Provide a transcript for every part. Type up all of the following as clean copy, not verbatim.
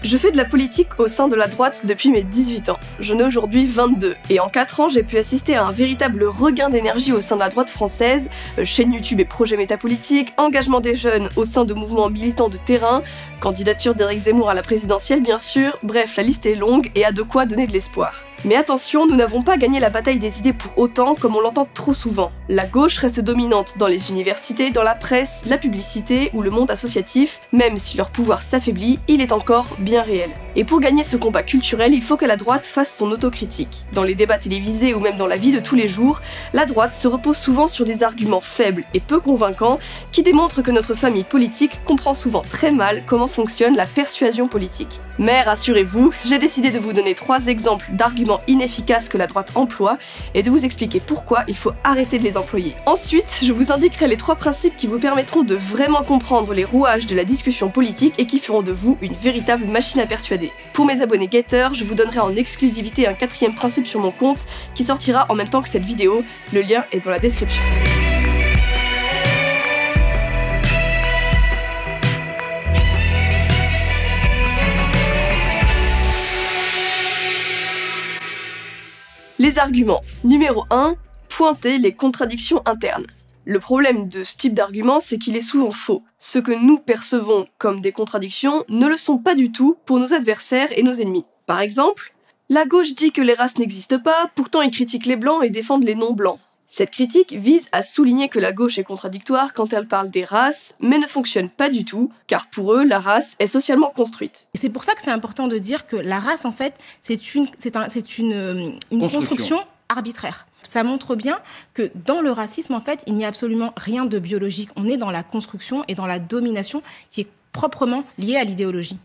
Je fais de la politique au sein de la droite depuis mes 18 ans. Je n'ai aujourd'hui 22. Et en 4 ans, j'ai pu assister à un véritable regain d'énergie au sein de la droite française, chaîne YouTube et projets métapolitiques, engagement des jeunes au sein de mouvements militants de terrain, candidature d'Éric Zemmour à la présidentielle bien sûr, bref, la liste est longue et a de quoi donner de l'espoir. Mais attention, nous n'avons pas gagné la bataille des idées pour autant comme on l'entend trop souvent. La gauche reste dominante dans les universités, dans la presse, la publicité ou le monde associatif, même si leur pouvoir s'affaiblit, il est encore bien réel. Et pour gagner ce combat culturel, il faut que la droite fasse son autocritique. Dans les débats télévisés ou même dans la vie de tous les jours, la droite se repose souvent sur des arguments faibles et peu convaincants qui démontrent que notre famille politique comprend souvent très mal comment fonctionne la persuasion politique. Mais rassurez-vous, j'ai décidé de vous donner 3 exemples d'arguments inefficaces que la droite emploie et de vous expliquer pourquoi il faut arrêter de les employer. Ensuite, je vous indiquerai les 3 principes qui vous permettront de vraiment comprendre les rouages de la discussion politique et qui feront de vous une véritable machine à persuader. Pour mes abonnés Getter, je vous donnerai en exclusivité un 4e principe sur mon compte qui sortira en même temps que cette vidéo, le lien est dans la description. Les arguments. Numéro 1, pointer les contradictions internes. Le problème de ce type d'argument, c'est qu'il est souvent faux. Ce que nous percevons comme des contradictions ne le sont pas du tout pour nos adversaires et nos ennemis. Par exemple, la gauche dit que les races n'existent pas, pourtant ils critiquent les blancs et défendent les non-blancs. Cette critique vise à souligner que la gauche est contradictoire quand elle parle des races, mais ne fonctionne pas du tout, car pour eux, la race est socialement construite. Et c'est pour ça que c'est important de dire que la race, en fait, c'est une construction arbitraire. Ça montre bien que dans le racisme, en fait, il n'y a absolument rien de biologique. On est dans la construction et dans la domination qui est proprement liée à l'idéologie.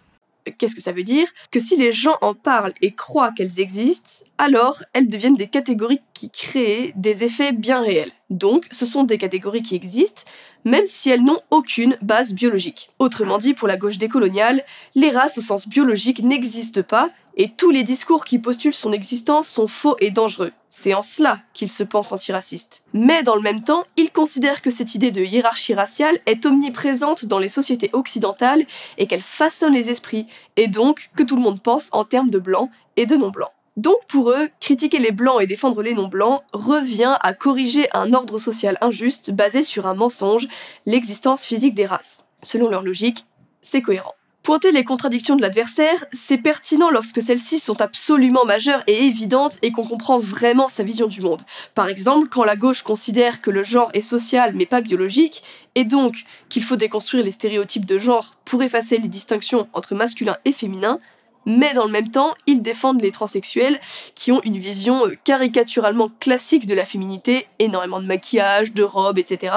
Qu'est-ce que ça veut dire? Que si les gens en parlent et croient qu'elles existent, alors elles deviennent des catégories qui créent des effets bien réels. Donc, ce sont des catégories qui existent, même si elles n'ont aucune base biologique. Autrement dit, pour la gauche décoloniale, les races au sens biologique n'existent pas, et tous les discours qui postulent son existence sont faux et dangereux. C'est en cela qu'ils se pensent antiracistes. Mais dans le même temps, ils considèrent que cette idée de hiérarchie raciale est omniprésente dans les sociétés occidentales et qu'elle façonne les esprits, et donc que tout le monde pense en termes de blancs et de non-blancs. Donc pour eux, critiquer les blancs et défendre les non-blancs revient à corriger un ordre social injuste basé sur un mensonge, l'existence physique des races. Selon leur logique, c'est cohérent. Pointer les contradictions de l'adversaire, c'est pertinent lorsque celles-ci sont absolument majeures et évidentes et qu'on comprend vraiment sa vision du monde. Par exemple, quand la gauche considère que le genre est social mais pas biologique, et donc qu'il faut déconstruire les stéréotypes de genre pour effacer les distinctions entre masculin et féminin, mais dans le même temps, ils défendent les transsexuels qui ont une vision caricaturalement classique de la féminité, énormément de maquillage, de robes, etc.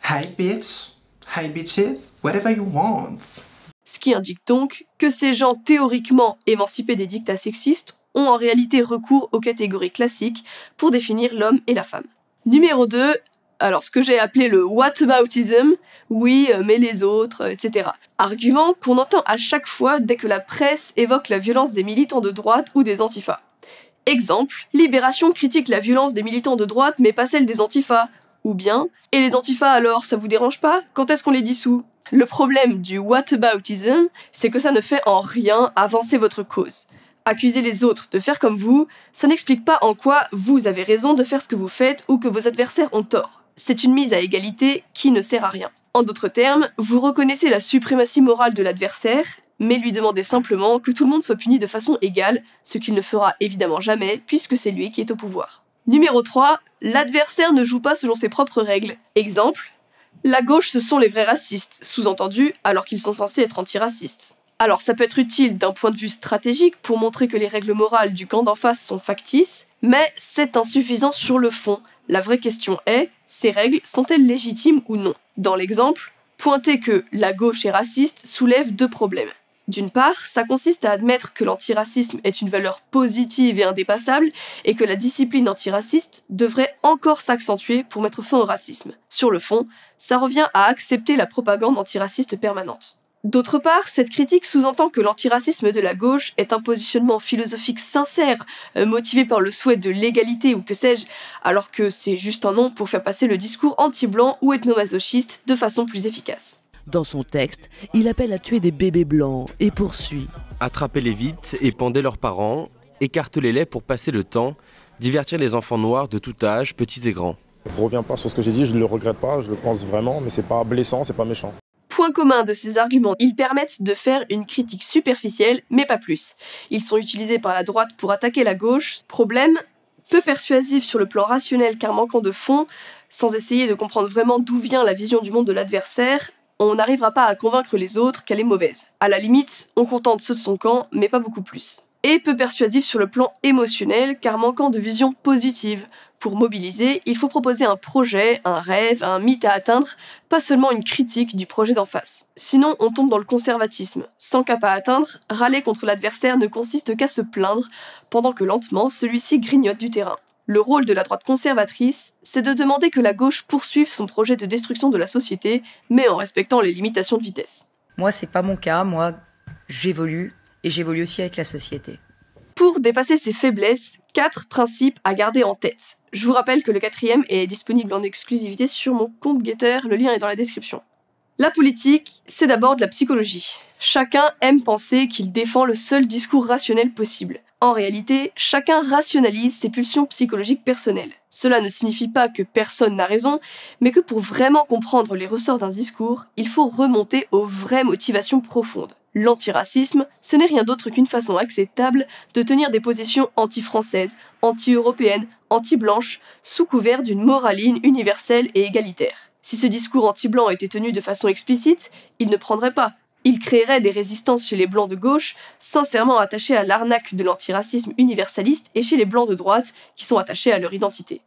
Hi bitch, hi bitches, whatever you want. Ce qui indique donc que ces gens théoriquement émancipés des dictats sexistes ont en réalité recours aux catégories classiques pour définir l'homme et la femme. Numéro 2, alors ce que j'ai appelé le whataboutism, oui, mais les autres, etc. Argument qu'on entend à chaque fois dès que la presse évoque la violence des militants de droite ou des antifas. Exemple, Libération critique la violence des militants de droite mais pas celle des antifas. Ou bien, et les antifas alors, ça vous dérange pas? Quand est-ce qu'on les dissout? Le problème du whataboutism, c'est que ça ne fait en rien avancer votre cause. Accuser les autres de faire comme vous, ça n'explique pas en quoi vous avez raison de faire ce que vous faites ou que vos adversaires ont tort. C'est une mise à égalité qui ne sert à rien. En d'autres termes, vous reconnaissez la suprématie morale de l'adversaire, mais lui demandez simplement que tout le monde soit puni de façon égale, ce qu'il ne fera évidemment jamais puisque c'est lui qui est au pouvoir. Numéro 3, l'adversaire ne joue pas selon ses propres règles. Exemple, la gauche ce sont les vrais racistes, sous-entendu alors qu'ils sont censés être antiracistes. Alors ça peut être utile d'un point de vue stratégique pour montrer que les règles morales du camp d'en face sont factices, mais c'est insuffisant sur le fond. La vraie question est, ces règles sont-elles légitimes ou non? Dans l'exemple, pointer que la gauche est raciste soulève 2 problèmes. D'une part, ça consiste à admettre que l'antiracisme est une valeur positive et indépassable et que la discipline antiraciste devrait encore s'accentuer pour mettre fin au racisme. Sur le fond, ça revient à accepter la propagande antiraciste permanente. D'autre part, cette critique sous-entend que l'antiracisme de la gauche est un positionnement philosophique sincère, motivé par le souhait de l'égalité ou que sais-je, alors que c'est juste un nom pour faire passer le discours anti-blanc ou ethnomasochiste de façon plus efficace. Dans son texte, il appelle à tuer des bébés blancs et poursuit. Attrapez-les vite et pendez leurs parents, écartelez-les pour passer le temps, divertir les enfants noirs de tout âge, petits et grands. Je ne reviens pas sur ce que j'ai dit, je ne le regrette pas, je le pense vraiment, mais c'est pas blessant, c'est pas méchant. Point commun de ces arguments, ils permettent de faire une critique superficielle, mais pas plus. Ils sont utilisés par la droite pour attaquer la gauche. Problème, peu persuasif sur le plan rationnel car manquant de fond, sans essayer de comprendre vraiment d'où vient la vision du monde de l'adversaire, on n'arrivera pas à convaincre les autres qu'elle est mauvaise. À la limite, on contente ceux de son camp, mais pas beaucoup plus. Et peu persuasif sur le plan émotionnel car manquant de vision positive. Pour mobiliser, il faut proposer un projet, un rêve, un mythe à atteindre, pas seulement une critique du projet d'en face. Sinon, on tombe dans le conservatisme. Sans cap à atteindre, râler contre l'adversaire ne consiste qu'à se plaindre, pendant que lentement, celui-ci grignote du terrain. Le rôle de la droite conservatrice, c'est de demander que la gauche poursuive son projet de destruction de la société, mais en respectant les limitations de vitesse. Moi, c'est pas mon cas. Moi, j'évolue, et j'évolue aussi avec la société. Pour dépasser ces faiblesses, 4 principes à garder en tête. Je vous rappelle que le 4e est disponible en exclusivité sur mon compte Getter, le lien est dans la description. La politique, c'est d'abord de la psychologie. Chacun aime penser qu'il défend le seul discours rationnel possible. En réalité, chacun rationalise ses pulsions psychologiques personnelles. Cela ne signifie pas que personne n'a raison, mais que pour vraiment comprendre les ressorts d'un discours, il faut remonter aux vraies motivations profondes. L'antiracisme, ce n'est rien d'autre qu'une façon acceptable de tenir des positions anti-françaises, anti-européennes, anti-blanches, sous couvert d'une moraline universelle et égalitaire. Si ce discours anti-blanc était tenu de façon explicite, il ne prendrait pas. Il créerait des résistances chez les blancs de gauche, sincèrement attachés à l'arnaque de l'antiracisme universaliste, et chez les blancs de droite, qui sont attachés à leur identité.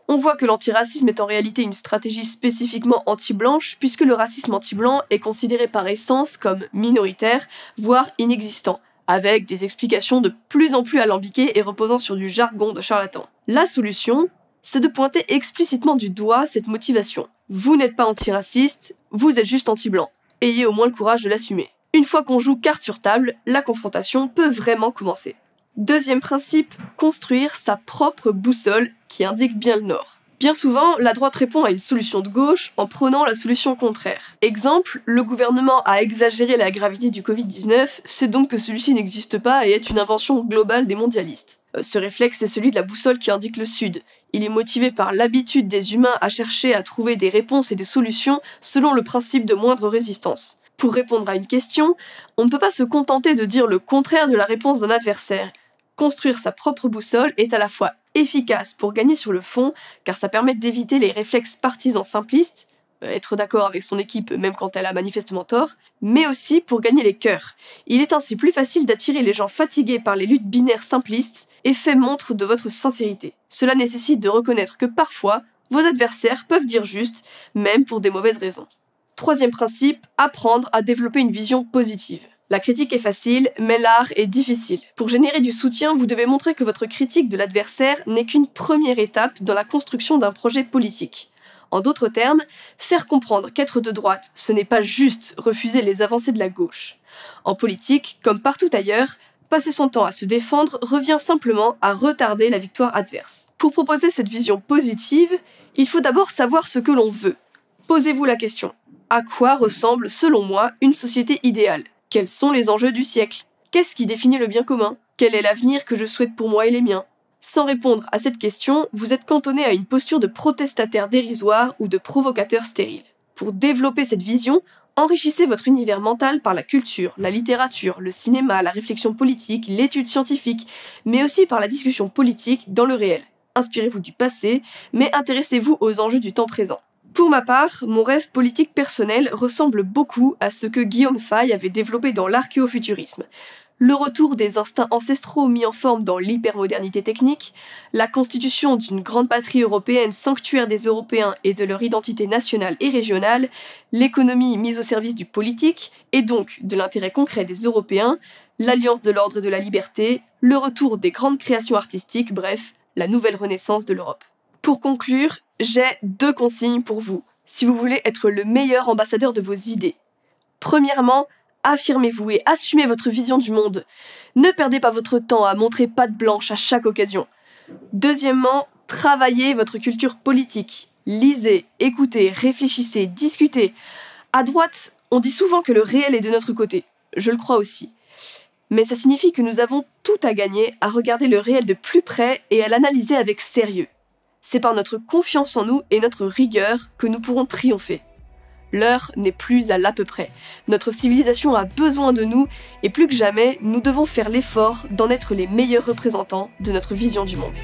On voit que l'antiracisme est en réalité une stratégie spécifiquement anti-blanche, puisque le racisme anti-blanc est considéré par essence comme minoritaire, voire inexistant, avec des explications de plus en plus alambiquées et reposant sur du jargon de charlatan. La solution, c'est de pointer explicitement du doigt cette motivation. Vous n'êtes pas antiraciste, vous êtes juste anti-blanc. Ayez au moins le courage de l'assumer. Une fois qu'on joue carte sur table, la confrontation peut vraiment commencer. Deuxième principe, construire sa propre boussole qui indique bien le nord. Bien souvent, la droite répond à une solution de gauche en prônant la solution contraire. Exemple, le gouvernement a exagéré la gravité du Covid-19, c'est donc que celui-ci n'existe pas et est une invention globale des mondialistes. Ce réflexe est celui de la boussole qui indique le sud. Il est motivé par l'habitude des humains à chercher à trouver des réponses et des solutions selon le principe de moindre résistance. Pour répondre à une question, on ne peut pas se contenter de dire le contraire de la réponse d'un adversaire. Construire sa propre boussole est à la fois efficace pour gagner sur le fond, car ça permet d'éviter les réflexes partisans simplistes, être d'accord avec son équipe même quand elle a manifestement tort, mais aussi pour gagner les cœurs. Il est ainsi plus facile d'attirer les gens fatigués par les luttes binaires simplistes et fait montre de votre sincérité. Cela nécessite de reconnaître que parfois, vos adversaires peuvent dire juste, même pour des mauvaises raisons. Troisième principe, apprendre à développer une vision positive. La critique est facile, mais l'art est difficile. Pour générer du soutien, vous devez montrer que votre critique de l'adversaire n'est qu'une première étape dans la construction d'un projet politique. En d'autres termes, faire comprendre qu'être de droite, ce n'est pas juste refuser les avancées de la gauche. En politique, comme partout ailleurs, passer son temps à se défendre revient simplement à retarder la victoire adverse. Pour proposer cette vision positive, il faut d'abord savoir ce que l'on veut. Posez-vous la question. À quoi ressemble, selon moi, une société idéale ? Quels sont les enjeux du siècle ? Qu'est-ce qui définit le bien commun ? Quel est l'avenir que je souhaite pour moi et les miens ? Sans répondre à cette question, vous êtes cantonné à une posture de protestataire dérisoire ou de provocateur stérile. Pour développer cette vision, enrichissez votre univers mental par la culture, la littérature, le cinéma, la réflexion politique, l'étude scientifique, mais aussi par la discussion politique dans le réel. Inspirez-vous du passé, mais intéressez-vous aux enjeux du temps présent. Pour ma part, mon rêve politique personnel ressemble beaucoup à ce que Guillaume Faye avait développé dans l'archéofuturisme. Le retour des instincts ancestraux mis en forme dans l'hypermodernité technique, la constitution d'une grande patrie européenne sanctuaire des Européens et de leur identité nationale et régionale, l'économie mise au service du politique et donc de l'intérêt concret des Européens, l'alliance de l'ordre et de la liberté, le retour des grandes créations artistiques, bref, la nouvelle renaissance de l'Europe. Pour conclure, j'ai 2 consignes pour vous, si vous voulez être le meilleur ambassadeur de vos idées. Premièrement, affirmez-vous et assumez votre vision du monde. Ne perdez pas votre temps à montrer patte blanche à chaque occasion. Deuxièmement, travaillez votre culture politique. Lisez, écoutez, réfléchissez, discutez. À droite, On dit souvent que le réel est de notre côté, je le crois aussi. Mais ça signifie que nous avons tout à gagner à regarder le réel de plus près et à l'analyser avec sérieux. C'est par notre confiance en nous et notre rigueur que nous pourrons triompher. L'heure n'est plus à l'à peu près. Notre civilisation a besoin de nous et plus que jamais, nous devons faire l'effort d'en être les meilleurs représentants de notre vision du monde.